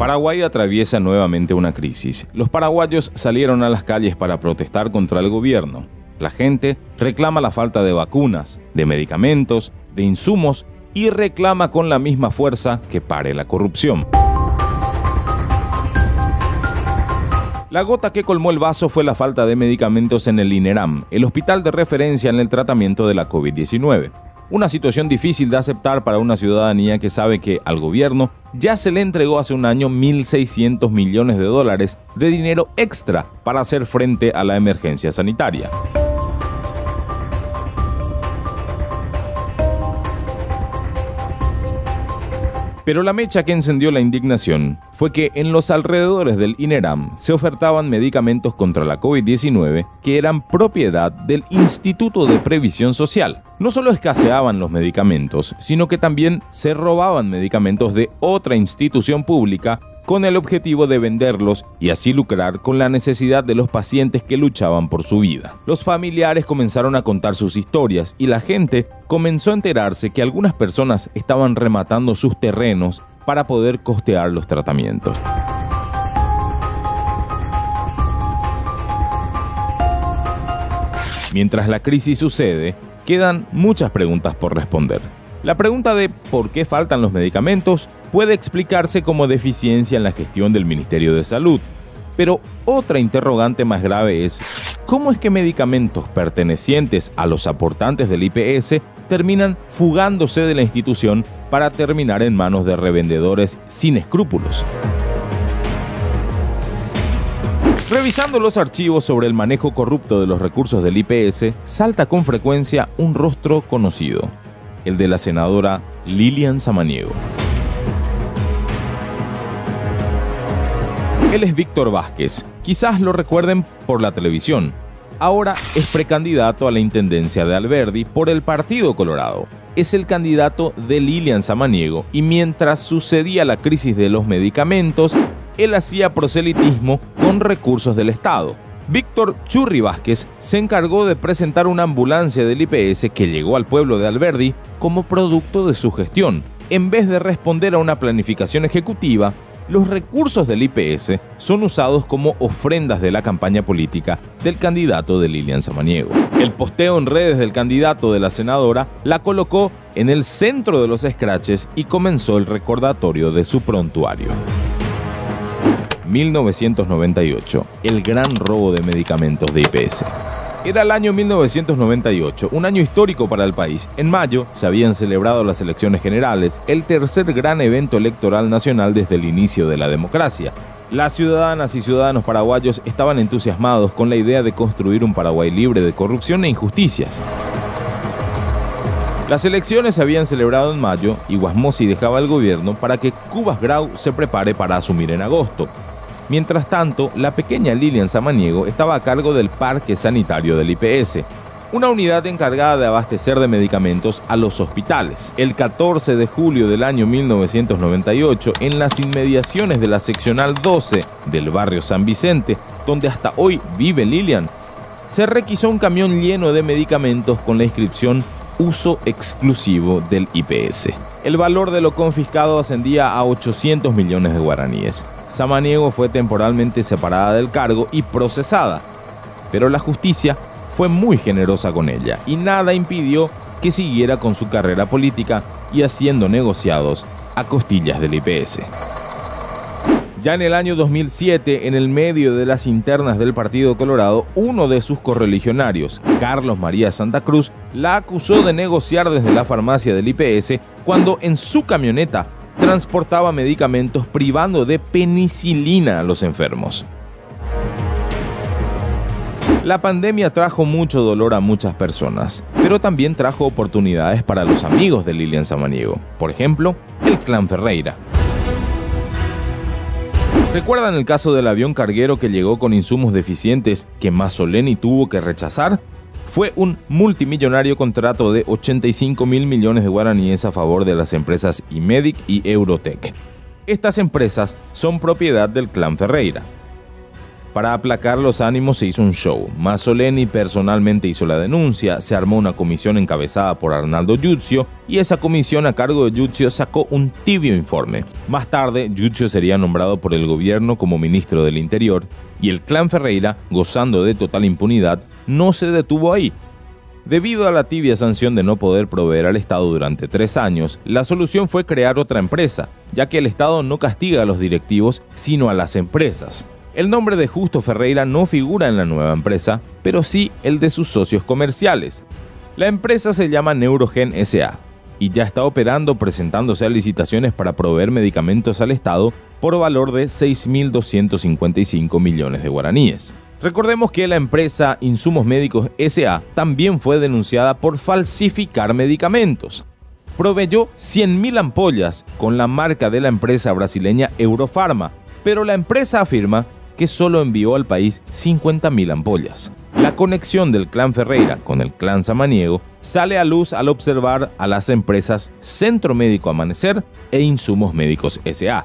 Paraguay atraviesa nuevamente una crisis. Los paraguayos salieron a las calles para protestar contra el gobierno. La gente reclama la falta de vacunas, de medicamentos, de insumos y reclama con la misma fuerza que pare la corrupción. La gota que colmó el vaso fue la falta de medicamentos en el INERAM, el hospital de referencia en el tratamiento de la COVID-19. Una situación difícil de aceptar para una ciudadanía que sabe que al gobierno ya se le entregó hace un año 1.600 millones de dólares de dinero extra para hacer frente a la emergencia sanitaria. Pero la mecha que encendió la indignación fue que en los alrededores del INERAM se ofertaban medicamentos contra la COVID-19 que eran propiedad del Instituto de Previsión Social. No solo escaseaban los medicamentos, sino que también se robaban medicamentos de otra institución pública con el objetivo de venderlos y así lucrar con la necesidad de los pacientes que luchaban por su vida. Los familiares comenzaron a contar sus historias y la gente comenzó a enterarse que algunas personas estaban rematando sus terrenos para poder costear los tratamientos. Mientras la crisis sucede, quedan muchas preguntas por responder. La pregunta de ¿por qué faltan los medicamentos? Puede explicarse como deficiencia en la gestión del Ministerio de Salud. Pero otra interrogante más grave es ¿cómo es que medicamentos pertenecientes a los aportantes del IPS terminan fugándose de la institución para terminar en manos de revendedores sin escrúpulos? Revisando los archivos sobre el manejo corrupto de los recursos del IPS, salta con frecuencia un rostro conocido, el de la senadora Lilian Samaniego. Él es Víctor Vázquez, quizás lo recuerden por la televisión. Ahora es precandidato a la intendencia de Alberdi por el Partido Colorado. Es el candidato de Lilian Samaniego y mientras sucedía la crisis de los medicamentos, él hacía proselitismo con recursos del Estado. Víctor Churri Vázquez se encargó de presentar una ambulancia del IPS que llegó al pueblo de Alberdi como producto de su gestión. En vez de responder a una planificación ejecutiva, los recursos del IPS son usados como ofrendas de la campaña política del candidato de Lilian Samaniego. El posteo en redes del candidato de la senadora la colocó en el centro de los escraches y comenzó el recordatorio de su prontuario. 1998, el gran robo de medicamentos de IPS. Era el año 1998, un año histórico para el país. En mayo se habían celebrado las elecciones generales, el tercer gran evento electoral nacional desde el inicio de la democracia. Las ciudadanas y ciudadanos paraguayos estaban entusiasmados con la idea de construir un Paraguay libre de corrupción e injusticias. Las elecciones se habían celebrado en mayo y Guasmosi dejaba el gobierno para que Cubas Grau se prepare para asumir en agosto. Mientras tanto, la pequeña Lilian Samaniego estaba a cargo del parque sanitario del IPS, una unidad encargada de abastecer de medicamentos a los hospitales. El 14 de julio del año 1998, en las inmediaciones de la seccional 12 del barrio San Vicente, donde hasta hoy vive Lilian, se requisó un camión lleno de medicamentos con la inscripción uso exclusivo del IPS. El valor de lo confiscado ascendía a 800 millones de guaraníes. Samaniego fue temporalmente separada del cargo y procesada, pero la justicia fue muy generosa con ella y nada impidió que siguiera con su carrera política y haciendo negociados a costillas del IPS. Ya en el año 2007, en el medio de las internas del Partido Colorado, uno de sus correligionarios, Carlos María Santa Cruz, la acusó de negociar desde la farmacia del IPS cuando en su camioneta transportaba medicamentos privando de penicilina a los enfermos. La pandemia trajo mucho dolor a muchas personas, pero también trajo oportunidades para los amigos de Lilian Samaniego. Por ejemplo, el clan Ferreira. ¿Recuerdan el caso del avión carguero que llegó con insumos deficientes que Mazzoleni tuvo que rechazar? Fue un multimillonario contrato de 85.000 millones de guaraníes a favor de las empresas Imedic y Eurotech. Estas empresas son propiedad del clan Ferreira. Para aplacar los ánimos se hizo un show. Mazzoleni personalmente hizo la denuncia, se armó una comisión encabezada por Arnaldo Giuzzio y esa comisión a cargo de Giuzzio sacó un tibio informe. Más tarde, Giuzzio sería nombrado por el gobierno como ministro del Interior y el clan Ferreira, gozando de total impunidad, no se detuvo ahí. Debido a la tibia sanción de no poder proveer al Estado durante 3 años, la solución fue crear otra empresa, ya que el Estado no castiga a los directivos, sino a las empresas. El nombre de Justo Ferreira no figura en la nueva empresa, pero sí el de sus socios comerciales. La empresa se llama Neurogen S.A. y ya está operando, presentándose a licitaciones para proveer medicamentos al Estado por valor de 6.255 millones de guaraníes. Recordemos que la empresa Insumos Médicos S.A. también fue denunciada por falsificar medicamentos. Proveyó 100.000 ampollas con la marca de la empresa brasileña Eurofarma, pero la empresa afirma que solo envió al país 50.000 ampollas. La conexión del clan Ferreira con el clan Samaniego sale a luz al observar a las empresas Centro Médico Amanecer e Insumos Médicos S.A.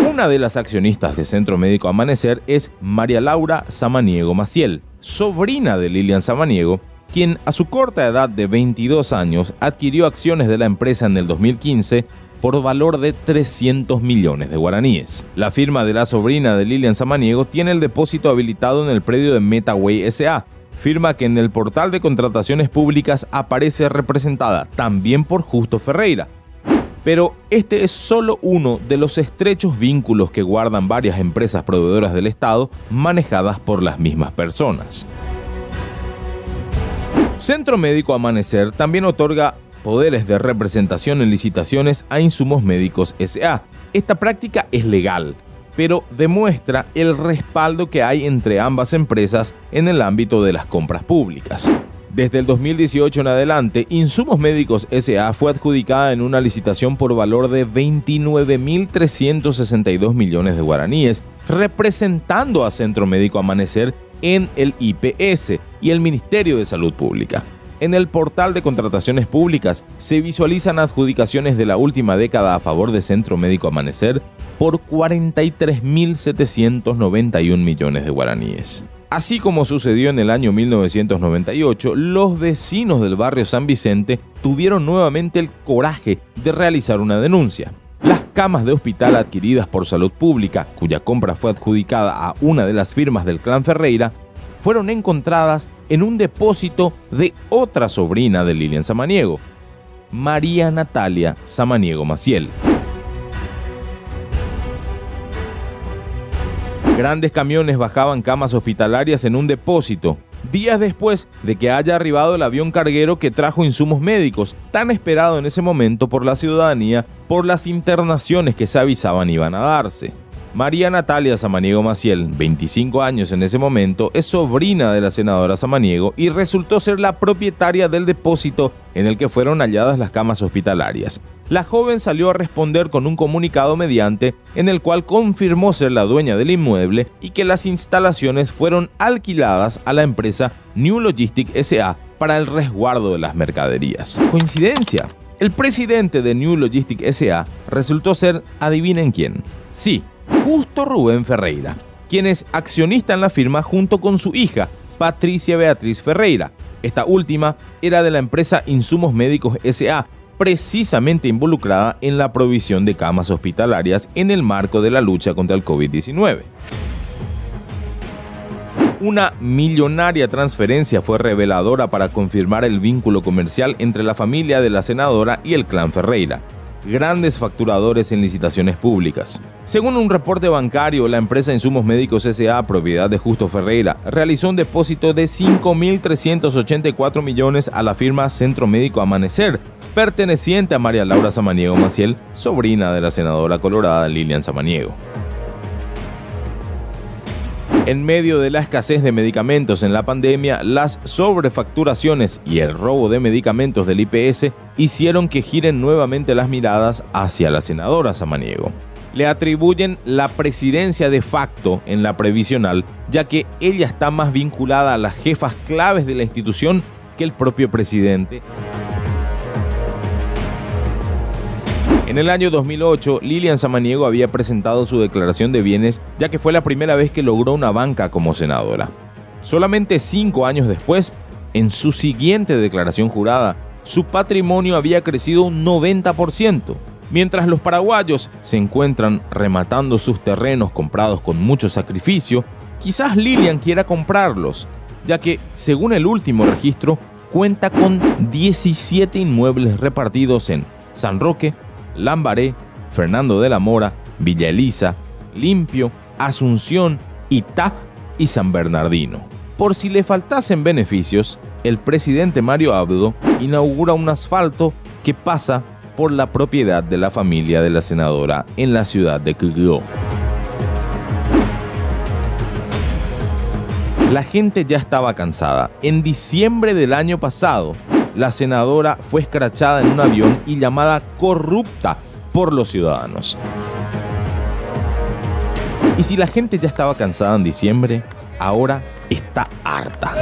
Una de las accionistas de Centro Médico Amanecer es María Laura Samaniego Maciel, sobrina de Lilian Samaniego, quien a su corta edad de 22 años adquirió acciones de la empresa en el 2015 por valor de 300 millones de guaraníes. La firma de la sobrina de Lilian Samaniego tiene el depósito habilitado en el predio de Metaway S.A., firma que en el portal de contrataciones públicas aparece representada también por Justo Ferreira. Pero este es solo uno de los estrechos vínculos que guardan varias empresas proveedoras del Estado manejadas por las mismas personas. Centro Médico Amanecer también otorga poderes de representación en licitaciones a Insumos Médicos S.A. Esta práctica es legal, pero demuestra el respaldo que hay entre ambas empresas en el ámbito de las compras públicas. Desde el 2018 en adelante, Insumos Médicos S.A. fue adjudicada en una licitación por valor de 29.362 millones de guaraníes, representando a Centro Médico Amanecer en el IPS y el Ministerio de Salud Pública. En el portal de contrataciones públicas se visualizan adjudicaciones de la última década a favor de Centro Médico Amanecer por 43.791 millones de guaraníes. Así como sucedió en el año 1998, los vecinos del barrio San Vicente tuvieron nuevamente el coraje de realizar una denuncia. Las camas de hospital adquiridas por Salud Pública, cuya compra fue adjudicada a una de las firmas del clan Ferreira, fueron encontradas en un depósito de otra sobrina de Lilian Samaniego, María Natalia Samaniego Maciel. Grandes camiones bajaban camas hospitalarias en un depósito, días después de que haya arribado el avión carguero que trajo insumos médicos, tan esperado en ese momento por la ciudadanía por las internaciones que se avisaban iban a darse. María Natalia Samaniego Maciel, 25 años en ese momento, es sobrina de la senadora Samaniego y resultó ser la propietaria del depósito en el que fueron halladas las camas hospitalarias. La joven salió a responder con un comunicado mediante en el cual confirmó ser la dueña del inmueble y que las instalaciones fueron alquiladas a la empresa New Logistic S.A. para el resguardo de las mercaderías. ¿Coincidencia? El presidente de New Logistic S.A. resultó ser, adivinen quién. Sí, Justo Rubén Ferreira, quien es accionista en la firma junto con su hija, Patricia Beatriz Ferreira. Esta última era de la empresa Insumos Médicos S.A., precisamente involucrada en la provisión de camas hospitalarias en el marco de la lucha contra el COVID-19. Una millonaria transferencia fue reveladora para confirmar el vínculo comercial entre la familia de la senadora y el clan Ferreira, grandes facturadores en licitaciones públicas. Según un reporte bancario, la empresa Insumos Médicos S.A., propiedad de Justo Ferreira, realizó un depósito de 5.384 millones a la firma Centro Médico Amanecer, perteneciente a María Laura Samaniego Maciel, sobrina de la senadora colorada Lilian Samaniego. En medio de la escasez de medicamentos en la pandemia, las sobrefacturaciones y el robo de medicamentos del IPS hicieron que giren nuevamente las miradas hacia la senadora Samaniego. Le atribuyen la presidencia de facto en la previsional, ya que ella está más vinculada a las jefas claves de la institución que el propio presidente. En En el año 2008, Lilian Samaniego había presentado su declaración de bienes, ya que fue la primera vez que logró una banca como senadora. Solamente 5 años después, en su siguiente declaración jurada, su patrimonio había crecido un 90%. Mientras los paraguayos se encuentran rematando sus terrenos comprados con mucho sacrificio, quizás Lilian quiera comprarlos, ya que, según el último registro, cuenta con 17 inmuebles repartidos en San Roque, Lambaré, Fernando de la Mora, Villa Elisa, Limpio, Asunción, Itá y San Bernardino. Por si le faltasen beneficios, el presidente Mario Abdo inaugura un asfalto que pasa por la propiedad de la familia de la senadora en la ciudad de Quibdó. La gente ya estaba cansada. En diciembre del año pasado, la senadora fue escrachada en un avión y llamada corrupta por los ciudadanos. Y si la gente ya estaba cansada en diciembre, ahora está harta.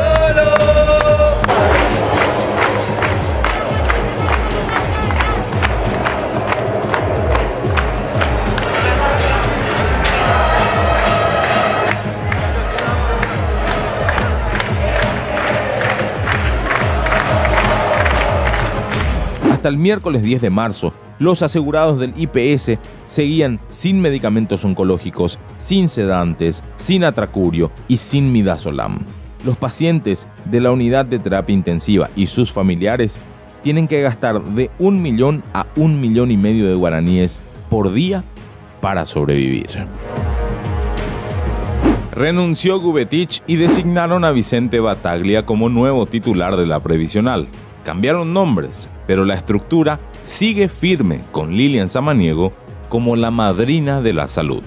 Hasta el miércoles 10 de marzo, los asegurados del IPS seguían sin medicamentos oncológicos, sin sedantes, sin atracurio y sin midazolam. Los pacientes de la unidad de terapia intensiva y sus familiares tienen que gastar de 1 millón a 1,5 millones de guaraníes por día para sobrevivir. Renunció Gubetich y designaron a Vicente Bataglia como nuevo titular de la previsional. Cambiaron nombres, pero la estructura sigue firme con Lilian Samaniego como la madrina de la salud.